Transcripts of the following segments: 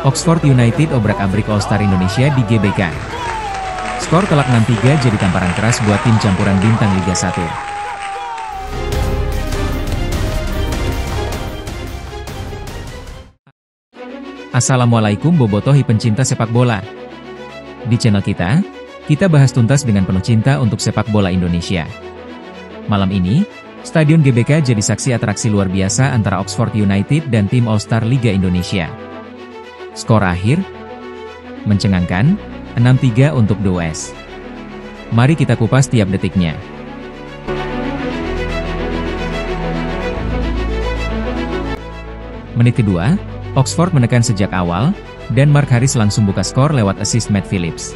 Oxford United obrak-abrik All-Star Indonesia di GBK. Skor telak 6-3 jadi tamparan keras buat tim campuran bintang Liga 1. Assalamualaikum bobotoh pencinta sepak bola. Di channel kita bahas tuntas dengan penuh cinta untuk sepak bola Indonesia. Malam ini, Stadion GBK jadi saksi atraksi luar biasa antara Oxford United dan tim All-Star Liga Indonesia. Skor akhir mencengangkan, 6-3 untuk The West. Mari kita kupas tiap detiknya. Menit kedua, Oxford menekan sejak awal, dan Mark Harris langsung buka skor lewat assist Matt Phillips.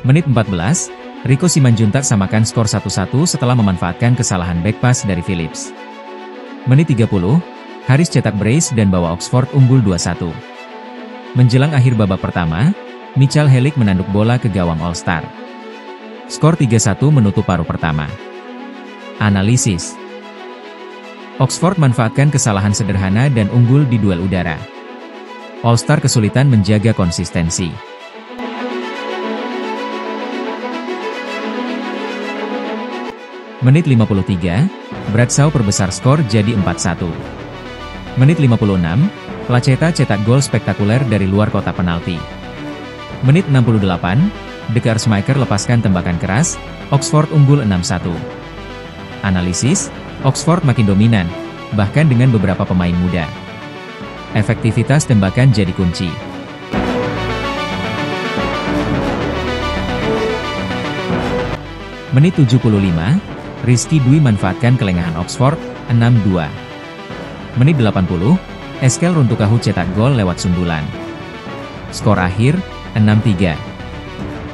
Menit 14, Rico Simanjuntak samakan skor 1-1 setelah memanfaatkan kesalahan back pass dari Phillips. Menit 30, Harris cetak brace dan bawa Oxford unggul 2-1. Menjelang akhir babak pertama, Michael Helik menanduk bola ke gawang All-Star. Skor 3-1 menutup paruh pertama. Analisis. Oxford manfaatkan kesalahan sederhana dan unggul di duel udara. All-Star kesulitan menjaga konsistensi. Menit 53, Bradshaw perbesar skor jadi 4-1. Menit 56, Placeta cetak gol spektakuler dari luar kotak penalti. Menit 68, De Keersmaeker lepaskan tembakan keras, Oxford unggul 6-1. Analisis, Oxford makin dominan, bahkan dengan beberapa pemain muda. Efektivitas tembakan jadi kunci. Menit 75, Rizky Dwi manfaatkan kelengahan Oxford, 6-2. Menit 80, Eskel Runtukahu cetak gol lewat sundulan. Skor akhir, 6-3.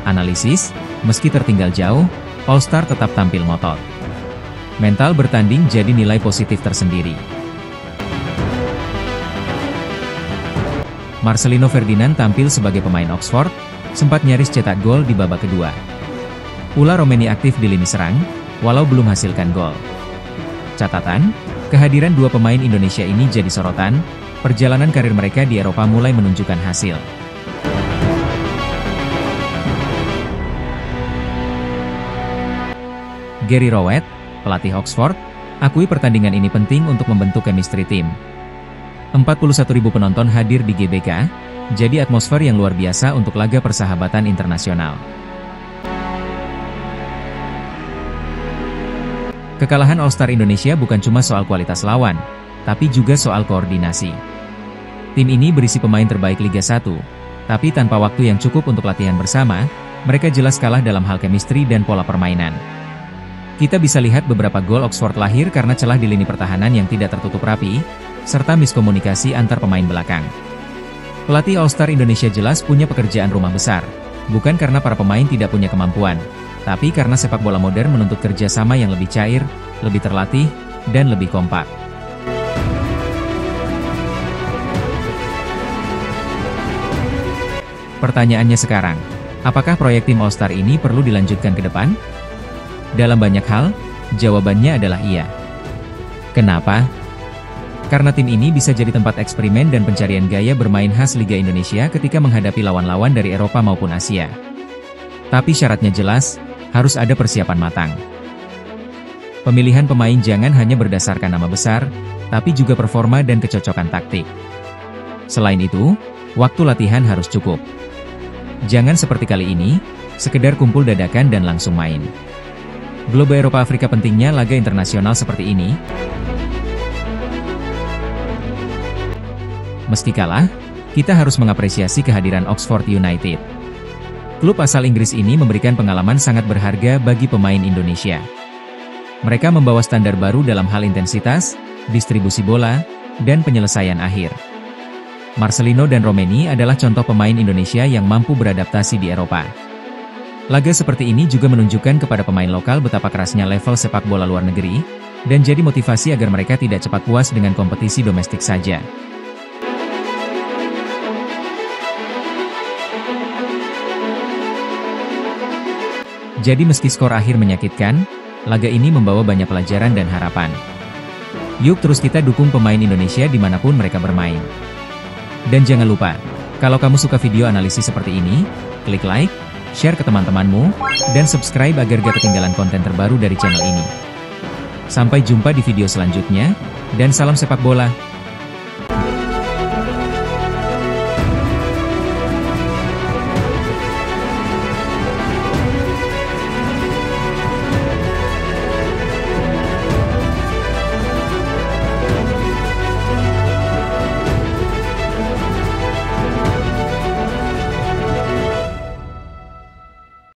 Analisis, meski tertinggal jauh, All-Star tetap tampil ngotot. Mental bertanding jadi nilai positif tersendiri. Marcelino Ferdinand tampil sebagai pemain Oxford, sempat nyaris cetak gol di babak kedua. Pula Romeni aktif di lini serang, walau belum hasilkan gol. Catatan, kehadiran dua pemain Indonesia ini jadi sorotan, perjalanan karir mereka di Eropa mulai menunjukkan hasil. Gary Rowett, pelatih Oxford, akui pertandingan ini penting untuk membentuk chemistry tim. 41.000 penonton hadir di GBK, jadi atmosfer yang luar biasa untuk laga persahabatan internasional. Kekalahan All-Star Indonesia bukan cuma soal kualitas lawan, tapi juga soal koordinasi. Tim ini berisi pemain terbaik Liga 1, tapi tanpa waktu yang cukup untuk latihan bersama, mereka jelas kalah dalam hal chemistry dan pola permainan. Kita bisa lihat beberapa gol Oxford lahir karena celah di lini pertahanan yang tidak tertutup rapi, serta miskomunikasi antar pemain belakang. Pelatih All-Star Indonesia jelas punya pekerjaan rumah besar, bukan karena para pemain tidak punya kemampuan, tapi karena sepak bola modern menuntut kerjasama yang lebih cair, lebih terlatih, dan lebih kompak. Pertanyaannya sekarang, apakah proyek tim All-Star ini perlu dilanjutkan ke depan? Dalam banyak hal, jawabannya adalah iya. Kenapa? Karena tim ini bisa jadi tempat eksperimen dan pencarian gaya bermain khas Liga Indonesia ketika menghadapi lawan-lawan dari Eropa maupun Asia. Tapi syaratnya jelas, harus ada persiapan matang. Pemilihan pemain jangan hanya berdasarkan nama besar, tapi juga performa dan kecocokan taktik. Selain itu, waktu latihan harus cukup. Jangan seperti kali ini, sekedar kumpul dadakan dan langsung main. Globe Eropa Afrika pentingnya laga internasional seperti ini. Meski kalah, kita harus mengapresiasi kehadiran Oxford United. Klub asal Inggris ini memberikan pengalaman sangat berharga bagi pemain Indonesia. Mereka membawa standar baru dalam hal intensitas, distribusi bola, dan penyelesaian akhir. Marcelino dan Romeni adalah contoh pemain Indonesia yang mampu beradaptasi di Eropa. Laga seperti ini juga menunjukkan kepada pemain lokal betapa kerasnya level sepak bola luar negeri, dan jadi motivasi agar mereka tidak cepat puas dengan kompetisi domestik saja. Jadi meski skor akhir menyakitkan, laga ini membawa banyak pelajaran dan harapan. Yuk terus kita dukung pemain Indonesia dimanapun mereka bermain. Dan jangan lupa, Kalau kamu suka video analisis seperti ini, klik like, share ke teman-temanmu, dan subscribe agar gak ketinggalan konten terbaru dari channel ini. Sampai jumpa di video selanjutnya, dan salam sepak bola.